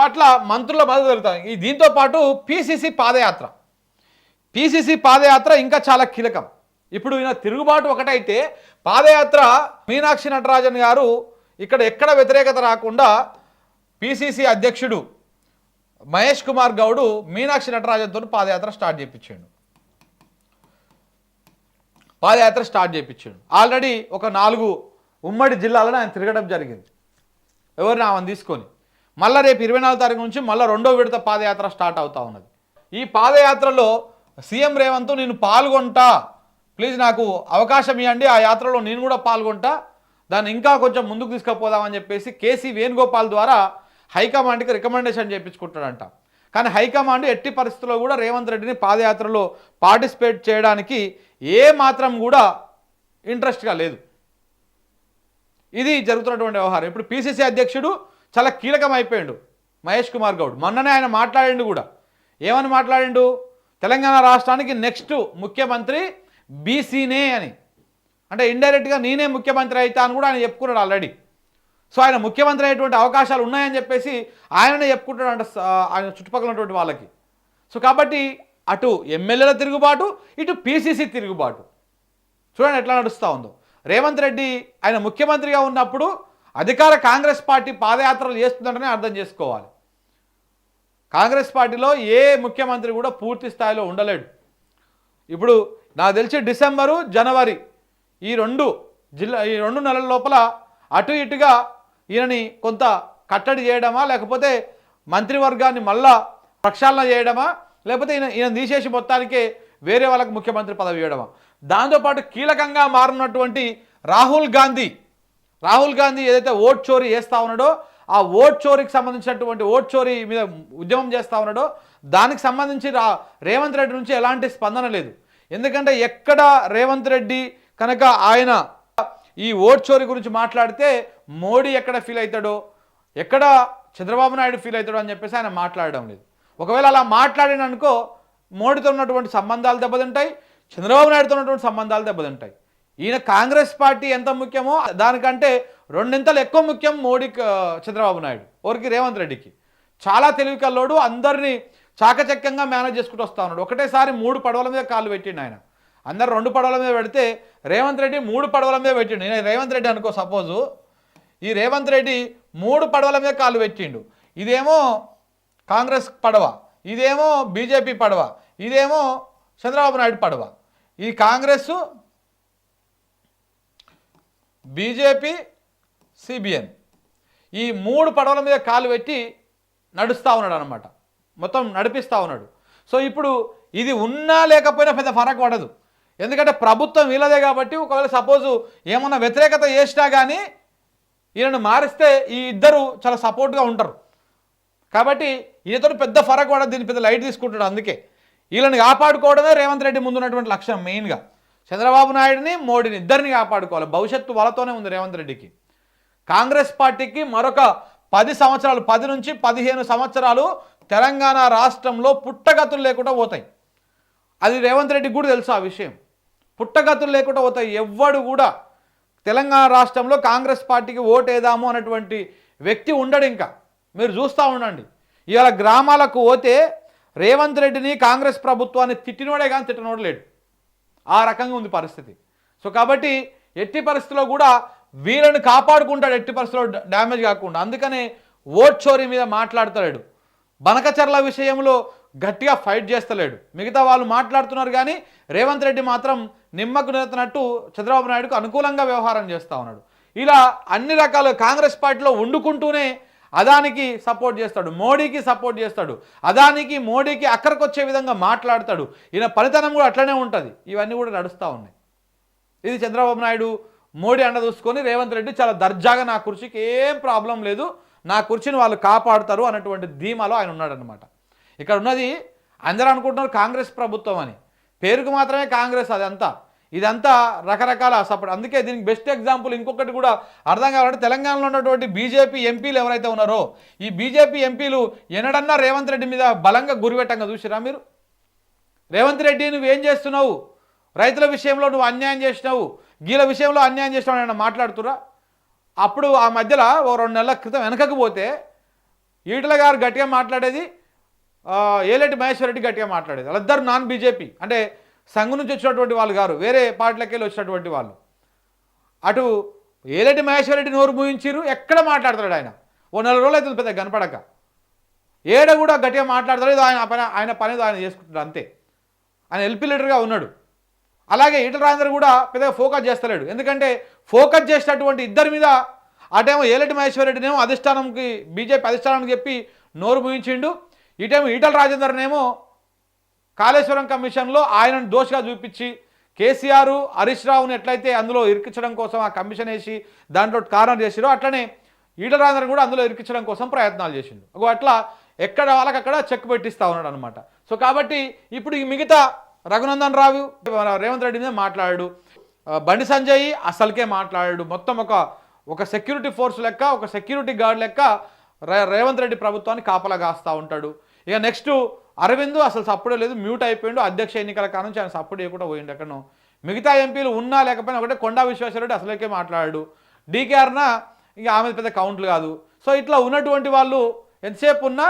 అట్లా మంత్రుల మద్దతు దొరుకుతాయి. దీంతో పాటు పిసిసి పాదయాత్ర ఇంకా చాలా కీలకం. ఇప్పుడు ఈయన తిరుగుబాటు ఒకటైతే పాదయాత్ర మీనాక్షి నటరాజన్ గారు ఎక్కడ వ్యతిరేకత రాకుండా పిసిసి అధ్యక్షుడు మహేష్ కుమార్ గౌడ్ మీనాక్షి నటరాజన్తో పాదయాత్ర స్టార్ట్ చేయించాడు. ఆల్రెడీ ఒక 4 ఉమ్మడి జిల్లాలను ఆయన తిరగడం జరిగింది ఎవరిని ఆమెను తీసుకొని. మళ్ళీ రేపు 24 తారీఖు నుంచి మళ్ళీ 2వ విడత పాదయాత్ర స్టార్ట్ అవుతా ఉన్నది. ఈ పాదయాత్రలో సీఎం రేవంత్ నేను పాల్గొంటా, ప్లీజ్ నాకు అవకాశం ఇవ్వండి, ఆ యాత్రలో నేను కూడా పాల్గొంటా, దాన్ని ఇంకా కొంచెం ముందుకు తీసుకుపోదామని చెప్పేసి కేసీ వేణుగోపాల్ ద్వారా హైకమాండ్కి రికమెండేషన్ చేయించుకుంటాడంట. కానీ హైకమాండ్ ఎట్టి పరిస్థితుల్లో కూడా రేవంత్ రెడ్డిని పాదయాత్రలో పార్టిసిపేట్ చేయడానికి ఏ మాత్రం కూడా ఇంట్రెస్ట్గా లేదు. ఇది జరుగుతున్నటువంటి వ్యవహారం. ఇప్పుడు పిసిసి అధ్యక్షుడు చాలా కీలకం అయిపోయాడు మహేష్ కుమార్ గౌడ్. మొన్ననే ఆయన మాట్లాడిండు కూడా. ఏమని మాట్లాడిండు? తెలంగాణ రాష్ట్రానికి నెక్స్ట్ ముఖ్యమంత్రి బీసీనే అని. అంటే ఇండైరెక్ట్గా నేనే ముఖ్యమంత్రి అవుతా అని కూడా ఆయన చెప్పుకున్నాడు ఆల్రెడీ. సో ఆయన ముఖ్యమంత్రి అయ్యేటువంటి అవకాశాలు ఉన్నాయని చెప్పేసి ఆయననే చెప్పుకుంటాడు అంట ఆయన చుట్టుపక్కల ఉన్నటువంటి వాళ్ళకి. సో కాబట్టి అటు ఎమ్మెల్యేల తిరుగుబాటు, ఇటు పిసిసి తిరుగుబాటు చూడండి ఎట్లా నడుస్తూ ఉందో. రేవంత్ రెడ్డి ఆయన ముఖ్యమంత్రిగా ఉన్నప్పుడు అధికార కాంగ్రెస్ పార్టీ పాదయాత్రలు చేస్తుందంటేనే అర్థం చేసుకోవాలి. కాంగ్రెస్ పార్టీలో ఏ ముఖ్యమంత్రి కూడా పూర్తి స్థాయిలో ఉండలేడు. ఇప్పుడు నాకు తెలిసి డిసెంబరు జనవరి ఈ 2 నెలల లోపల అటు ఇటుగా ఈయనని కొంత కట్టడి చేయడమా, లేకపోతే మంత్రివర్గాన్ని మళ్ళా ప్రక్షాళన చేయడమా, లేకపోతే ఈయన తీసేసి మొత్తానికే వేరే వాళ్ళకు ముఖ్యమంత్రి పదవి ఇవ్వడమా. దాంతోపాటు కీలకంగా మారున్నటువంటి రాహుల్ గాంధీ ఏదైతే ఓట్ చోరీ చేస్తూ ఉన్నాడో, ఆ ఓట్ చోరీకి సంబంధించినటువంటి ఓట్ చోరీ మీద ఉద్యమం చేస్తూ ఉన్నాడో దానికి సంబంధించి రేవంత్ రెడ్డి నుంచి ఎలాంటి స్పందన లేదు. ఎందుకంటే ఎక్కడ రేవంత్ రెడ్డి కనుక ఆయన ఈ ఓట్ చోరీ గురించి మాట్లాడితే మోడీ ఎక్కడ ఫీల్ అవుతాడో, ఎక్కడ చంద్రబాబు నాయుడు ఫీల్ అవుతాడో అని చెప్పేసి ఆయన మాట్లాడడం లేదు. ఒకవేళ అలా మాట్లాడిననుకో మోడీతో ఉన్నటువంటి సంబంధాలు దెబ్బతింటాయి, చంద్రబాబు నాయుడుతో ఉన్నటువంటి సంబంధాలు దెబ్బతింటాయి. ఈయన కాంగ్రెస్ పార్టీ ఎంత ముఖ్యమో దానికంటే 2 ఎక్కువ ముఖ్యం మోడీకి, చంద్రబాబు నాయుడు ఎవరికి, రేవంత్ రెడ్డికి. చాలా తెలివికల్లోడు, అందరినీ చాకచక్యంగా మేనేజ్ చేసుకుంటూ వస్తూ ఉన్నాడు. ఒకటేసారి 3 పడవల మీద కాళ్ళు పెట్టిండు ఆయన. అందరు 2 పడవల మీద పెడితే రేవంత్ రెడ్డి 3 పడవల మీద పెట్టిండు. నేను రేవంత్ రెడ్డి అనుకో, సపోజు ఈ రేవంత్ రెడ్డి 3 పడవల మీద కాళ్ళు పెట్టిండు. ఇదేమో కాంగ్రెస్ పడవ, ఇదేమో బీజేపీ పడవ, ఇదేమో చంద్రబాబు నాయుడు పడవ. ఈ కాంగ్రెస్, బీజేపీ, సిబిఎన్ ఈ 3 పడవల మీద కాలు పెట్టి నడుస్తూ ఉన్నాడు అనమాట, మొత్తం నడిపిస్తూ ఉన్నాడు. సో ఇప్పుడు ఇది ఉన్నా లేకపోయినా పెద్ద ఫరక్ పడదు. ఎందుకంటే ప్రభుత్వం వీళ్ళదే కాబట్టి ఒకవేళ సపోజు ఏమన్నా వ్యతిరేకత చేసినా కానీ ఈయనను మారిస్తే ఈ ఇద్దరు చాలా సపోర్ట్గా ఉంటారు. కాబట్టి ఈయనతో పెద్ద ఫరక్ పడదు, దీన్ని పెద్ద లైట్ తీసుకుంటాడు. అందుకే వీళ్ళని కాపాడుకోవడమే రేవంత్ రెడ్డి ముందున్నటువంటి లక్ష్యం. మెయిన్గా చంద్రబాబు నాయుడిని, మోడీని ఇద్దరిని కాపాడుకోవాలి. భవిష్యత్తు వాళ్ళతోనే ఉంది రేవంత్ రెడ్డికి. కాంగ్రెస్ పార్టీకి మరొక 10 సంవత్సరాలు, 10 నుంచి 15 సంవత్సరాలు తెలంగాణ రాష్ట్రంలో పుట్టగతులు లేకుండా పోతాయి. అది రేవంత్ రెడ్డికి కూడా తెలుసు ఆ విషయం. పుట్టగతులు లేకుండా పోతాయి. ఎవ్వడు కూడా తెలంగాణ రాష్ట్రంలో కాంగ్రెస్ పార్టీకి ఓటేదాము అన్నటువంటి వ్యక్తి ఉండడు. ఇంకా మీరు చూస్తూ ఉండండి. ఇవాళ గ్రామాలకు పోతే రేవంత్ రెడ్డిని, కాంగ్రెస్ ప్రభుత్వాన్ని తిట్టినోడే కానీ తిట్టినోడు లేడు. ఆ రకంగా ఉంది పరిస్థితి. సో కాబట్టి ఎట్టి పరిస్థితుల్లో కూడా వీళ్ళని కాపాడుకుంటాడు, ఎట్టి పరిస్థితుల్లో డ్యామేజ్ కాకుండా. అందుకనే ఓట్ చోరీ మీద మాట్లాడతలేడు. బనకచర్ల విషయంలో గట్టిగా ఫైట్ చేస్తలేడు. మిగతా వాళ్ళు మాట్లాడుతున్నారు కానీ రేవంత్ రెడ్డి మాత్రం నిమ్మకు నెత్తినట్టు చంద్రబాబు నాయుడుకు అనుకూలంగా వ్యవహారం చేస్తూ ఉన్నాడు. ఇలా అన్ని రకాల కాంగ్రెస్ పార్టీలో వండుకుంటూనే అదానికి సపోర్ట్ చేస్తాడు, మోడీకి సపోర్ట్ చేస్తాడు, అదానికి మోడీకి అక్కడికొచ్చే విధంగా మాట్లాడతాడు. ఈయన పనితనం కూడా అట్లనే ఉంటుంది. ఇవన్నీ కూడా నడుస్తూ ఉన్నాయి. ఇది చంద్రబాబు నాయుడు, మోడీ అండ చూసుకొని రేవంత్ రెడ్డి చాలా దర్జాగా నా కుర్చీకి ఏం ప్రాబ్లం లేదు, నా కుర్చీని వాళ్ళు కాపాడుతారు అన్నటువంటి ధీమాలో ఆయన ఉన్నాడనమాట. ఇక్కడ ఉన్నది అందరూ అనుకుంటున్నారు కాంగ్రెస్ ప్రభుత్వం అని, పేరుకు మాత్రమే కాంగ్రెస్, అదంతా ఇదంతా రకరకాల సపోర్ట్. అందుకే దీనికి బెస్ట్ ఎగ్జాంపుల్ ఇంకొకటి కూడా అర్థం కావాలంటే తెలంగాణలో ఉన్నటువంటి బీజేపీ ఎంపీలు ఎవరైతే ఉన్నారో ఈ బీజేపీ ఎంపీలు ఎన్నడన్నా రేవంత్ రెడ్డి మీద బలంగా గురిపెట్టంగా చూసిరా మీరు? రేవంత్ రెడ్డి నువ్వేం చేస్తున్నావు, రైతుల విషయంలో నువ్వు అన్యాయం చేసినావు, గీల విషయంలో అన్యాయం చేసినావు అని మాట్లాడుతురా? అప్పుడు ఆ మధ్యలో ఓ 2 నెలల క్రితం వెనకకు పోతే ఈటల గారు గట్టిగా మాట్లాడేది, ఏలేటి మహేశ్వర్ రెడ్డి గట్టిగా మాట్లాడేది. వాళ్ళిద్దరు నాన్ బీజేపీ, అంటే సంఘం నుంచి వచ్చినటువంటి వాళ్ళు గారు, వేరే పార్టీలకి వెళ్ళి వచ్చినటువంటి వాళ్ళు. అటు ఏలేటి మహేశ్వర్ రెడ్డి నోరు మూయించారు, ఎక్కడ మాట్లాడతాడు ఆయన. ఓ నెల రోజులు అవుతుంది పెద్ద కనపడక, ఏడ కూడా గట్టిగా మాట్లాడతాడు. ఆయన పని ఆయన చేసుకుంటాడు అంతే. ఆయన ఎల్పీ లీడర్గా ఉన్నాడు. అలాగే ఈటల రాజేందర్ కూడా పెద్దగా ఫోకస్ చేస్తలేడు. ఎందుకంటే ఫోకస్ చేసినటువంటి ఇద్దరి మీద, అటేమో ఏలటి మహేశ్వర్ రెడ్డినేమో అధిష్టానంకి, బీజేపీ అధిష్టానానికి చెప్పి నోరు ముయించిండు. ఇటేమో ఈటల రాజేందర్నేమో కాళేశ్వరం కమిషన్లో ఆయనను దోషిగా చూపించి, కేసీఆర్ హరీష్ రావుని ఎట్లయితే అందులో ఇరికించడం కోసం ఆ కమిషన్ వేసి దాంట్లో కారణం చేసిరో, అట్లనే ఈటల రాజేందర్ కూడా అందులో ఇరికించడం కోసం ప్రయత్నాలు చేసిండు. అట్లా ఎక్కడ వాళ్ళకక్కడ చెక్ పెట్టిస్తూ ఉన్నాడు అనమాట. సో కాబట్టి ఇప్పుడు ఈ మిగతా రఘునందన్ రావు రేవంత్ రెడ్డి మీద మాట్లాడాడు, బండి సంజయ్ అసలుకే మాట్లాడాడు. మొత్తం ఒక సెక్యూరిటీ ఫోర్స్ లెక్క, ఒక సెక్యూరిటీ గార్డ్ లెక్క రేవంత్ రెడ్డి ప్రభుత్వాన్ని కాపలా కాస్తూ ఉంటాడు. ఇక నెక్స్ట్ అరవింద్ అసలు సపోర్ట్ లేదు, మ్యూట్ అయిపోయిండు. అధ్యక్ష ఎన్నికల కానుంచి ఆయన సపోర్ట్ చేయకుండా పోయిండు ఎక్కడనో. మిగతా ఎంపీలు ఉన్నా లేకపోయినా ఒకటే కొండా విశ్వేశ్వరరెడ్డి అసలుకే మాట్లాడాడు. డీకేఆర్న ఇక ఆమె పెద్ద కౌంట్లు కాదు. సో ఇట్లా ఉన్నటువంటి వాళ్ళు ఎంతసేపు ఉన్నా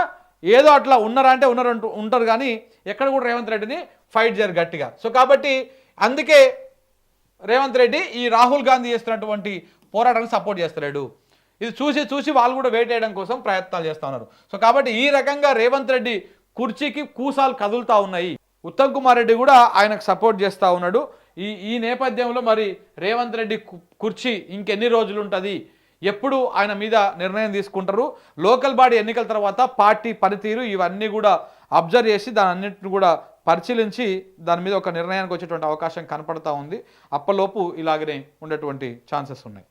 ఏదో అట్లా ఉన్నారా అంటే ఉంటారు, కానీ ఎక్కడ కూడా రేవంత్ రెడ్డిని ఫైట్ చేయరు గట్టిగా. సో కాబట్టి అందుకే రేవంత్ రెడ్డి ఈ రాహుల్ గాంధీ చేస్తున్నటువంటి పోరాటానికి సపోర్ట్ చేస్తలేడు. ఇది చూసి వాళ్ళు కూడా వెయిట్ చేయడం కోసం ప్రయత్నాలు చేస్తూ ఉన్నారు. సో కాబట్టి ఈ రకంగా రేవంత్ రెడ్డి కుర్చీకి కూసాలు కదులుతూ ఉన్నాయి. ఉత్తమ్ కుమార్ రెడ్డి కూడా ఆయనకు సపోర్ట్ చేస్తూ ఉన్నాడు. ఈ నేపథ్యంలో మరి రేవంత్ రెడ్డి కుర్చీ ఇంకెన్ని రోజులు ఉంటుంది, ఎప్పుడు ఆయన మీద నిర్ణయం తీసుకుంటారు, లోకల్ బాడీ ఎన్నికల తర్వాత పార్టీ పనితీరు ఇవన్నీ కూడా అబ్జర్వ్ చేసి దాని అన్నింటిని కూడా పరిశీలించి దాని మీద ఒక నిర్ణయానికి వచ్చేటువంటి అవకాశం కనపడతా ఉంది. అప్పలోపు ఇలాగనే ఉండేటువంటి ఛాన్సెస్ ఉన్నాయి.